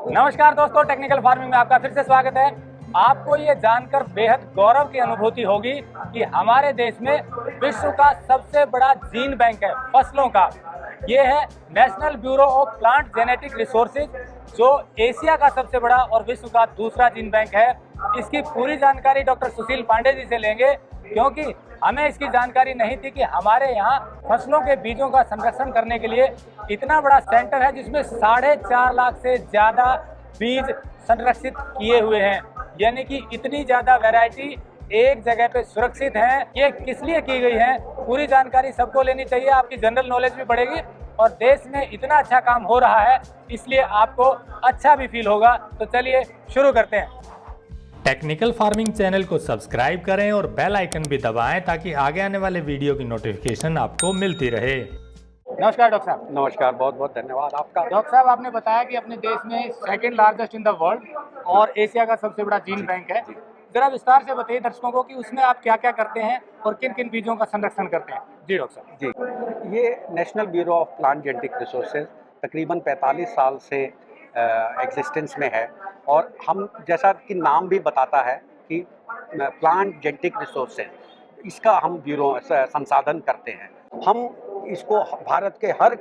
नमस्कार दोस्तों, technical farming में आपका फिर से स्वागत है। आपको ये जानकर बेहद गौरव की अनुभूति होगी कि हमारे देश में विश्व का सबसे बड़ा जीन बैंक है फसलों का। ये है national bureau of plant genetic resources, जो एशिया का सबसे बड़ा और विश्व का दूसरा जीन बैंक है। इसकी पूरी जानकारी डॉक्टर सुशील पांडे जी से लेंगे, क्योंकि हमें इसकी जानकारी नहीं थी कि हमारे यहाँ फसलों के बीजों का संरक्षण करने के लिए इतना बड़ा सेंटर है, जिसमें 4.5 लाख से ज़्यादा बीज संरक्षित किए हुए हैं। यानी कि इतनी ज़्यादा वैरायटी एक जगह पे सुरक्षित है। ये किस लिए की गई है, पूरी जानकारी सबको लेनी चाहिए। आपकी जनरल नॉलेज भी बढ़ेगी और देश में इतना अच्छा काम हो रहा है, इसलिए आपको अच्छा भी फील होगा। तो चलिए शुरू करते हैं। टेक्निकल फार्मिंग चैनल को सब्सक्राइब करें और बेल आइकन भी दबाएं ताकि आगे आने वाले वीडियो की नोटिफिकेशन आपको मिलती रहे। नमस्कार डॉक्टर साहब। नमस्कार, बहुत बहुत धन्यवाद आपका। डॉक्टर साहब, आपने बताया कि अपने देश में second largest in the world और एशिया का सबसे बड़ा जीन बैंक है। जरा विस्तार से बताइए दर्शकों को कि उसमें आप क्या क्या करते हैं और किन किन बीजों का संरक्षण करते हैं। जी डॉक्टर साहब। जी, ये national bureau of plant genetic resources तकरीबन 45 साल से एग्जिस्टेंस में है, और हम जैसा कि नाम भी बताता है कि प्लांट जेनेटिक रिसोर्सेज, इसका हम ब्यूरो संसाधन करते हैं। हम इसको भारत के हर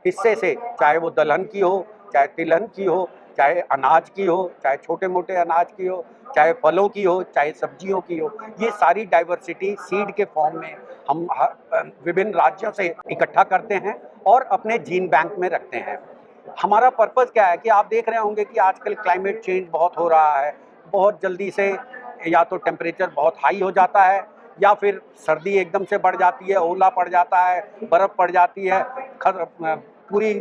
हिस्से से, चाहे वो दलहन की हो, चाहे तिलहन की हो, चाहे अनाज की हो, चाहे छोटे मोटे अनाज की हो, चाहे फलों की हो, चाहे सब्जियों की हो, ये सारी डाइवर्सिटी सीड के फॉर्म में हम विभिन्न राज्यों से इकट्ठा करते हैं और अपने जीन बैंक में रखते हैं। हमारा पर्पज़ क्या है कि आप देख रहे होंगे कि आजकल क्लाइमेट चेंज बहुत हो रहा है। बहुत जल्दी से या तो टेम्परेचर बहुत हाई हो जाता है, या फिर सर्दी एकदम से बढ़ जाती है, ओला पड़ जाता है, बर्फ़ पड़ जाती है, पूरी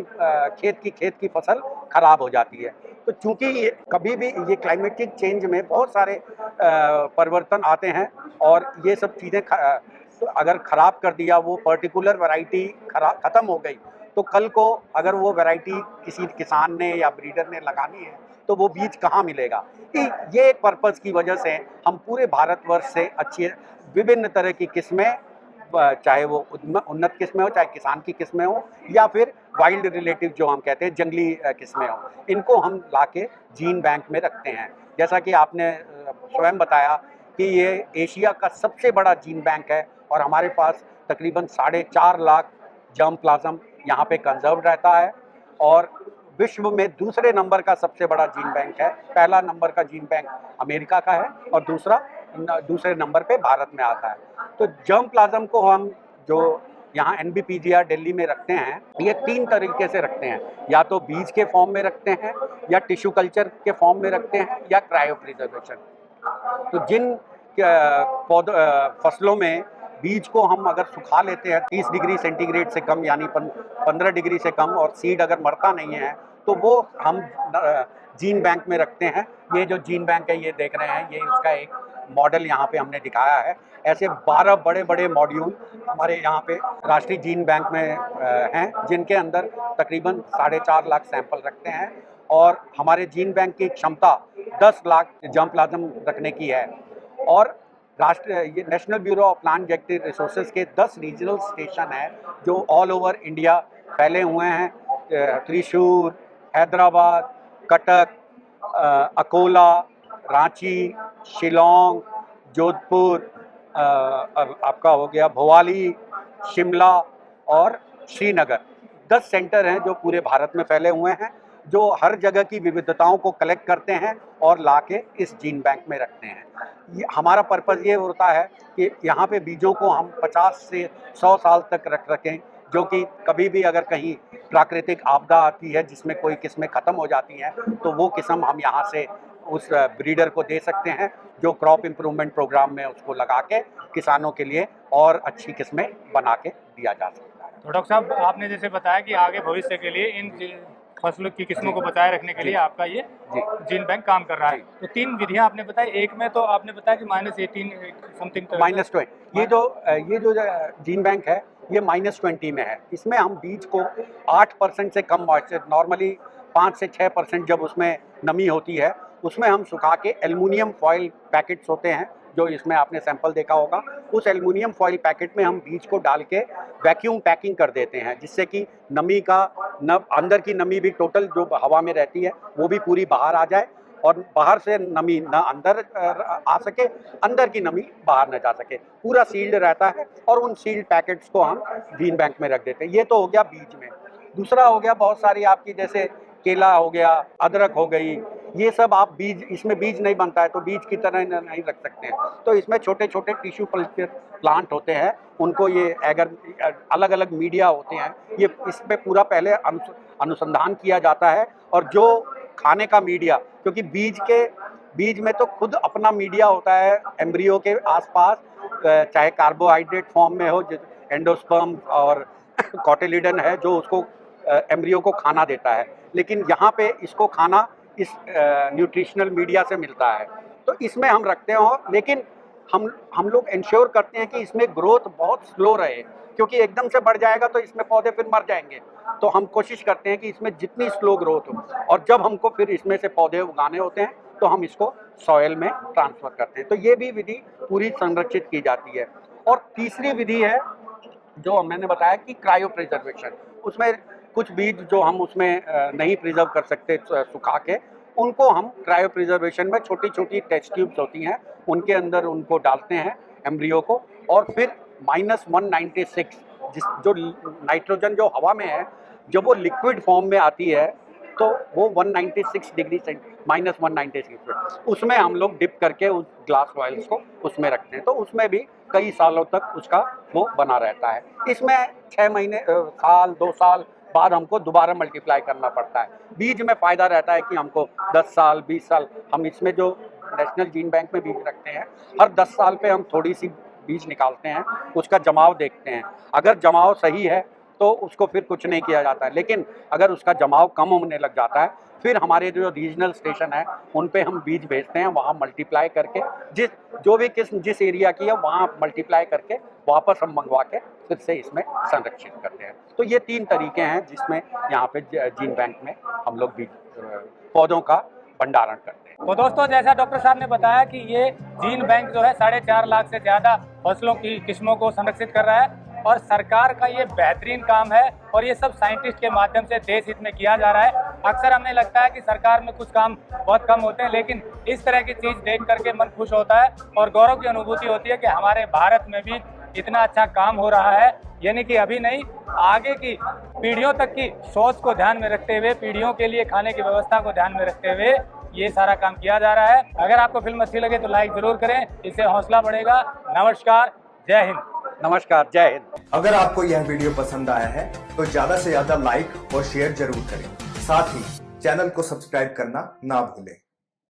खेत की फसल खराब हो जाती है। तो चूँकि कभी भी ये क्लाइमेटिक चेंज में बहुत सारे परिवर्तन आते हैं, और ये सब चीज़ें तो अगर ख़राब कर दिया, वो पर्टिकुलर वैरायटी ख़त्म हो गई, तो कल को अगर वो वैरायटी किसी किसान ने या ब्रीडर ने लगानी है तो वो बीज कहाँ मिलेगा। ये एक पर्पज़ की वजह से हम पूरे भारतवर्ष से अच्छी विभिन्न तरह की किस्में, चाहे वो उन्नत किस्में हो, चाहे किसान की किस्में हो, या फिर वाइल्ड रिलेटिव जो हम कहते हैं जंगली किस्में हो, इनको हम लाके जीन बैंक में रखते हैं। जैसा कि आपने स्वयं बताया कि ये एशिया का सबसे बड़ा जीन बैंक है, और हमारे पास तकरीबन 4.5 लाख जर्म प्लाज्म यहाँ पे कंजर्व रहता है, और विश्व में दूसरे नंबर का सबसे बड़ा जीन बैंक है। पहला नंबर का जीन बैंक अमेरिका का है, और दूसरे नंबर पे भारत में आता है। तो जर्म प्लाज्म को हम जो यहाँ NBPGR दिल्ली में रखते हैं, ये 3 तरीके से रखते हैं। या तो बीज के फॉर्म में रखते हैं, या टिश्यू कल्चर के फॉर्म में रखते हैं, या क्रायो प्रिजर्वेशन। तो जिन फसलों में बीज को हम अगर सुखा लेते हैं 30 डिग्री सेंटीग्रेड से कम, यानी 15 डिग्री से कम, और सीड अगर मरता नहीं है, तो वो हम जीन बैंक में रखते हैं। ये जो जीन बैंक है, ये देख रहे हैं, ये उसका एक मॉडल यहाँ पे हमने दिखाया है। ऐसे 12 बड़े बड़े मॉड्यूल हमारे यहाँ पे राष्ट्रीय जीन बैंक में हैं, जिनके अंदर तकरीबन 4.5 लाख सैंपल रखते हैं, और हमारे जीन बैंक की क्षमता 10 लाख जर्म प्लाज्म रखने की है। और ये national bureau of plant genetic resources के 10 रीजनल स्टेशन हैं जो ऑल ओवर इंडिया फैले हुए हैं। त्रिशूर, हैदराबाद, कटक, अकोला, रांची, शिलोंग, जोधपुर, आपका हो गया भोपाली, शिमला और श्रीनगर। 10 सेंटर हैं जो पूरे भारत में फैले हुए हैं, जो हर जगह की विविधताओं को कलेक्ट करते हैं और लाके इस जीन बैंक में रखते हैं। हमारा पर्पज़ ये होता है कि यहाँ पे बीजों को हम 50 से 100 साल तक रखें, जो कि कभी भी अगर कहीं प्राकृतिक आपदा आती है जिसमें कोई किस्में ख़त्म हो जाती हैं, तो वो किस्म हम यहाँ से उस ब्रीडर को दे सकते हैं, जो क्रॉप इम्प्रूवमेंट प्रोग्राम में उसको लगा के किसानों के लिए और अच्छी किस्में बना के दिया जा सकता है। तो डॉक्टर साहब, आपने जैसे बताया कि आगे भविष्य के लिए इन फसलों की किस्मों को बचाए रखने के लिए आपका ये जीन बैंक काम कर रहा है। तो 3 विधियां आपने बताई। एक में तो आपने बताया कि -18 समथिंग, -20। ये जो जीन बैंक है, ये -20 में है। इसमें हम बीज को 8% से कम मॉइस्चर, नॉर्मली 5 से 6% जब उसमें नमी होती है, उसमें हम सुखा के एल्युमिनियम फॉइल पैकेट्स होते हैं, जो इसमें आपने सैंपल देखा होगा, उस एल्युमिनियम फॉइल पैकेट में हम बीज को डाल के वैक्यूम पैकिंग कर देते हैं, जिससे कि नमी का अंदर की नमी भी टोटल जो हवा में रहती है वो भी पूरी बाहर आ जाए और बाहर से नमी ना अंदर आ सके, अंदर की नमी बाहर न जा सके, पूरा सील्ड रहता है। और उन सील्ड पैकेट्स को हम जीन बैंक में रख देते हैं। ये तो हो गया बीज में। दूसरा हो गया बहुत सारी आपकी, जैसे केला हो गया, अदरक हो गई, ये सब आप बीज, इसमें बीज नहीं बनता है तो बीज की तरह नहीं रख सकते हैं। तो इसमें छोटे छोटे टिश्यू कल्चर प्लांट होते हैं, उनको ये अगर अलग अलग मीडिया होते हैं, ये इस पर पूरा पहले अनुसंधान किया जाता है। और जो खाने का मीडिया, क्योंकि बीज में तो खुद अपना मीडिया होता है एम्ब्रियो के आसपास, चाहे कार्बोहाइड्रेट फॉर्म में हो, एंडोस्पर्म और कॉटिलिडन है जो उसको एम्ब्रियो को खाना देता है, लेकिन यहाँ पे इसको खाना इस न्यूट्रिशनल मीडिया से मिलता है। तो इसमें हम रखते हो, लेकिन हम लोग इंश्योर करते हैं कि इसमें ग्रोथ बहुत स्लो रहे, क्योंकि एकदम से बढ़ जाएगा तो इसमें पौधे फिर मर जाएंगे। तो हम कोशिश करते हैं कि इसमें जितनी स्लो ग्रोथ हो, और जब हमको फिर इसमें से पौधे उगाने होते हैं तो हम इसको सॉइल में ट्रांसफ़र करते हैं। तो ये भी विधि पूरी संरक्षित की जाती है। और तीसरी विधि है जो मैंने बताया कि क्रायो प्रिजर्वेशन। उसमें कुछ बीज जो हम उसमें नहीं प्रिजर्व कर सकते सुखा के, उनको हम क्रायो प्रिजर्वेशन में छोटी छोटी टेस्ट ट्यूब्स होती हैं, उनके अंदर उनको डालते हैं एम्ब्रियो को, और फिर -196 जो नाइट्रोजन जो हवा में है, जब वो लिक्विड फॉर्म में आती है तो वो 196 डिग्री से -196 उसमें हम लोग डिप करके उस ग्लास ऑयल्स को उसमें रखते हैं। तो उसमें भी कई सालों तक उसका वो बना रहता है। इसमें 6 महीने, साल 2 साल बाद हमको दोबारा मल्टीप्लाई करना पड़ता है। बीज में फ़ायदा रहता है कि हमको 10 साल 20 साल, हम इसमें जो नेशनल जीन बैंक में बीज रखते हैं, हर 10 साल पे हम थोड़ी सी बीज निकालते हैं, उसका जमाव देखते हैं। अगर जमाव सही है तो उसको फिर कुछ नहीं किया जाता है, लेकिन अगर उसका जमाव कम होने लग जाता है, फिर हमारे जो रीजनल स्टेशन है उन पे हम बीज भेजते हैं, वहाँ मल्टीप्लाई करके जो भी किस्म जिस एरिया की है वहाँ मल्टीप्लाई करके वापस हम मंगवा के फिर से इसमें संरक्षित करते हैं। तो ये 3 तरीके हैं जिसमें यहाँ पे जीन बैंक में हम लोग बीज पौधों का भंडारण करते हैं। तो दोस्तों, जैसा डॉक्टर साहब ने बताया कि ये जीन बैंक जो है 4.5 लाख से ज़्यादा फसलों की किस्मों को संरक्षित कर रहा है, और सरकार का ये बेहतरीन काम है, और ये सब साइंटिस्ट के माध्यम से देश हित में किया जा रहा है। अक्सर हमें लगता है कि सरकार में कुछ काम बहुत कम होते हैं, लेकिन इस तरह की चीज़ देख करके मन खुश होता है और गौरव की अनुभूति होती है कि हमारे भारत में भी इतना अच्छा काम हो रहा है। यानी कि अभी नहीं, आगे की पीढ़ियों तक की सोच को ध्यान में रखते हुए, पीढ़ियों के लिए खाने की व्यवस्था को ध्यान में रखते हुए ये सारा काम किया जा रहा है। अगर आपको फिल्म अच्छी लगे तो लाइक जरूर करें, इससे हौसला बढ़ेगा। नमस्कार, जय हिंद। नमस्कार, जय हिंद। अगर आपको यह वीडियो पसंद आया है तो ज्यादा से ज्यादा लाइक और शेयर जरूर करें। साथ ही चैनल को सब्सक्राइब करना ना भूलें।